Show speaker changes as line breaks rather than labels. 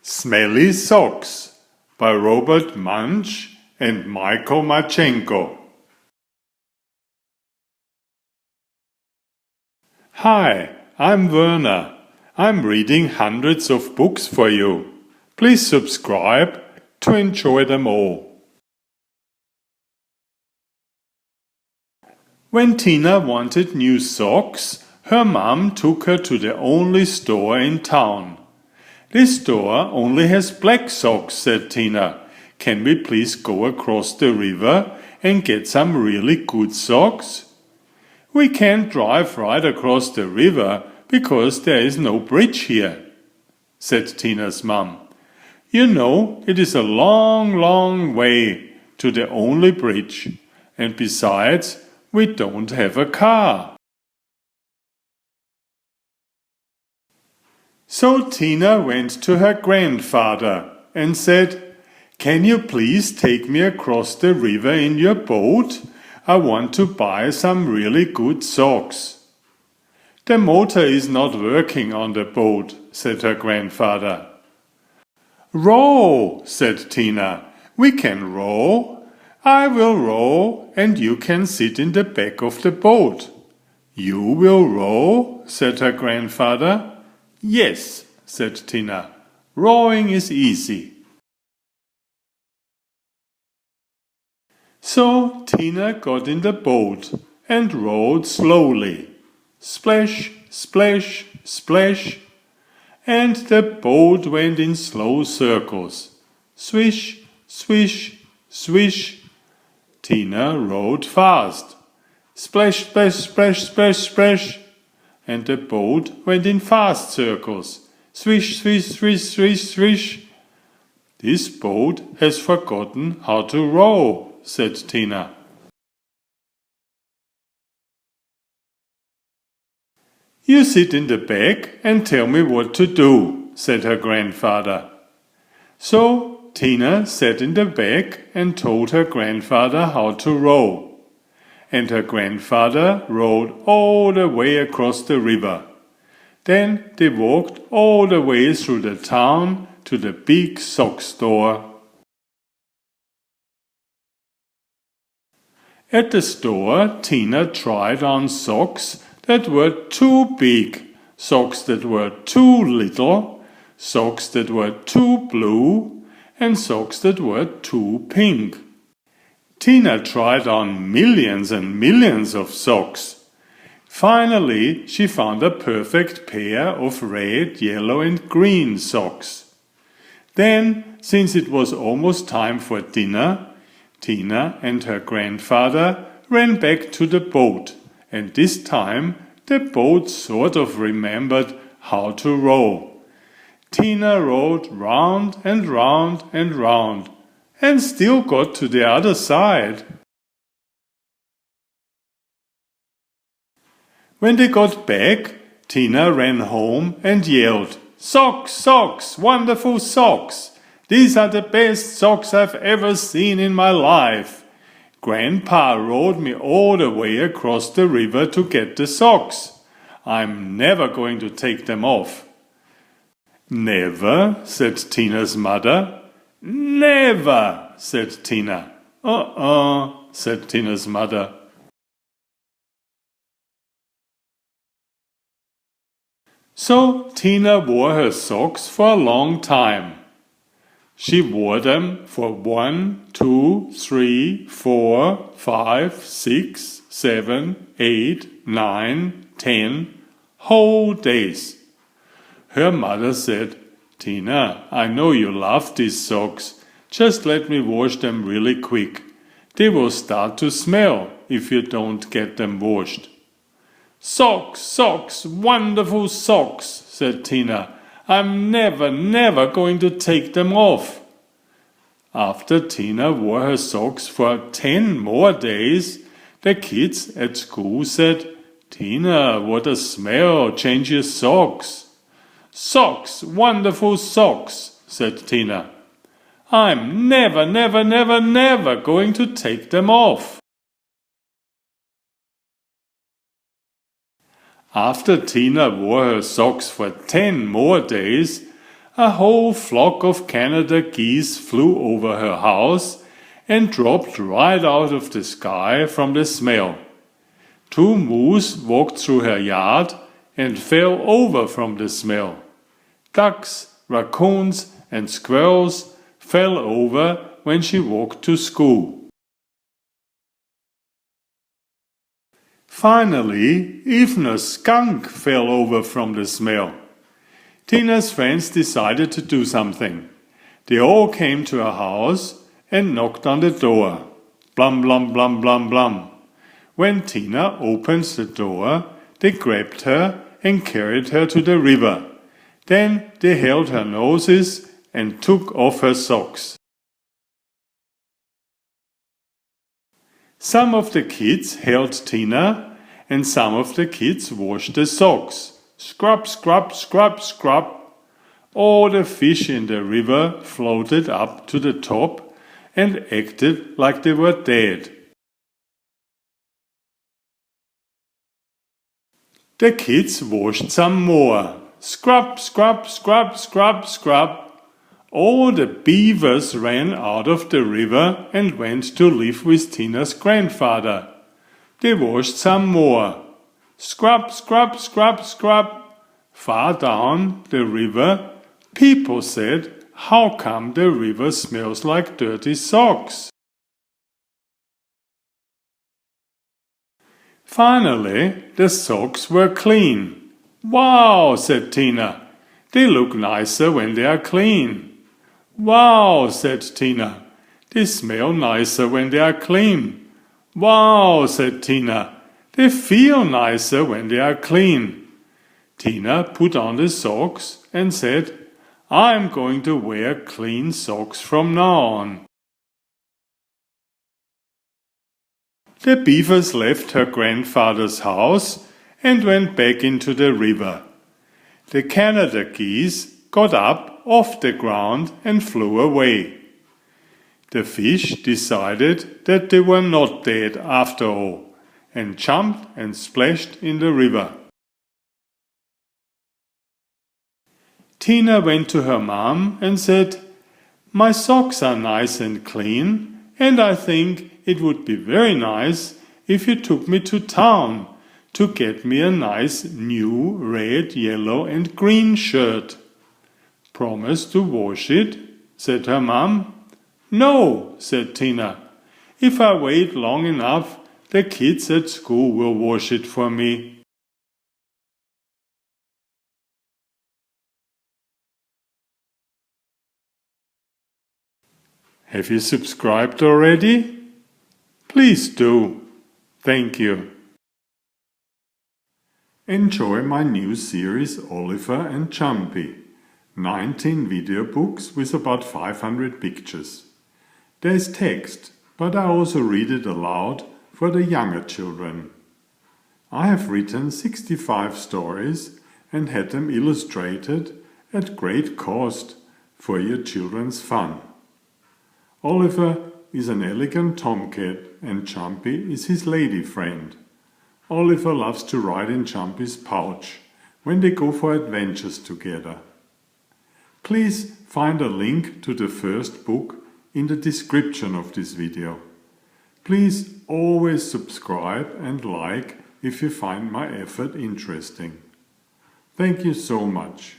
Smelly Socks by Robert Munsch and Michael Martchenko. Hi, I'm Werner. I'm reading hundreds of books for you. Please subscribe to enjoy them all. When Tina wanted new socks, her mom took her to the only store in town. "This store only has black socks," said Tina. "Can we please go across the river and get some really good socks?" "We can't drive right across the river because there is no bridge here," said Tina's mom. "You know, it is a long, long way to the only bridge, and besides, we don't have a car." So Tina went to her grandfather and said, "Can you please take me across the river in your boat? I want to buy some really good socks." "The motor is not working on the boat," said her grandfather. "Row," said Tina. "We can row. I will row and you can sit in the back of the boat." "You will row?" said her grandfather. "Yes," said Tina. "Rowing is easy." So Tina got in the boat and rowed slowly. Splash, splash, splash. And the boat went in slow circles. Swish, swish, swish. Tina rowed fast. Splash, splash, splash, splash, splash. And the boat went in fast circles. Swish, swish, swish, swish, swish. "This boat has forgotten how to row," said Tina. "You sit in the back and tell me what to do," said her grandfather. So Tina sat in the back and told her grandfather how to row. And her grandfather rowed all the way across the river. Then they walked all the way through the town to the big sock store. At the store, Tina tried on socks that were too big, socks that were too little, socks that were too blue, and socks that were too pink. Tina tried on millions and millions of socks. Finally, she found a perfect pair of red, yellow and green socks. Then, since it was almost time for dinner, Tina and her grandfather ran back to the boat, and this time the boat sort of remembered how to row. Tina rowed round and round and round, and still got to the other side. When they got back, Tina ran home and yelled, "Socks, socks, wonderful socks! These are the best socks I've ever seen in my life. Grandpa rowed me all the way across the river to get the socks. I'm never going to take them off." "Never?" said Tina's mother. "Never," said Tina. Said Tina's mother. So Tina wore her socks for a long time. She wore them for 1, 2, 3, 4, 5, 6, 7, 8, 9, 10 whole days. Her mother said, "Tina, I know you love these socks. Just let me wash them really quick. They will start to smell if you don't get them washed." "Socks, socks, wonderful socks," said Tina. "I'm never going to take them off." After Tina wore her socks for 10 more days, the kids at school said, "Tina, what a smell, change your socks." "Socks, wonderful socks," said Tina. "I'm never going to take them off." After Tina wore her socks for 10 more days, A whole flock of Canada geese flew over her house and dropped right out of the sky from the smell. 2 moose walked through her yard and fell over from the smell. Ducks, raccoons, and squirrels fell over when she walked to school. Finally, even a skunk fell over from the smell. Tina's friends decided to do something. They all came to her house and knocked on the door. Blum, blum, blum, blum, blum. When Tina opened the door, they grabbed her and carried her to the river. Then they held her noses and took off her socks. Some of the kids held Tina and some of the kids washed the socks. Scrub, scrub, scrub, scrub. All the fish in the river floated up to the top and acted like they were dead. The kids washed some more. Scrub, scrub, scrub, scrub, scrub. All the beavers ran out of the river and went to live with Tina's grandfather. They washed some more. Scrub, scrub, scrub, scrub. Far down the river, people said, "How come the river smells like dirty socks?" Finally, the socks were clean. "Wow," said Tina. "They look nicer when they are clean." "Wow," said Tina. "They smell nicer when they are clean." "Wow," said Tina. "They feel nicer when they are clean." Tina put on the socks and said, "I'm going to wear clean socks from now on." The beavers left her grandfather's house and went back into the river. The Canada geese got up off the ground and flew away. The fish decided that they were not dead after all and jumped and splashed in the river. Tina went to her mom and said, "My socks are nice and clean, and I think it would be very nice if you took me to town to get me a nice new red, yellow and green shirt." "Promise to wash it?" said her mom. "No," said Tina. "If I wait long enough, the kids at school will wash it for me." Have you subscribed already? Please do. Thank you. Enjoy my new series Oliver and Jumpy. 19 video books with about 500 pictures. There's text, but I also read it aloud for the younger children. I have written 65 stories and had them illustrated at great cost for your children's fun. Oliver is an elegant tomcat and Jumpy is his lady friend. Oliver loves to ride in Jumpy's pouch when they go for adventures together. Please find a link to the first book in the description of this video. Please always subscribe and like if you find my effort interesting. Thank you so much.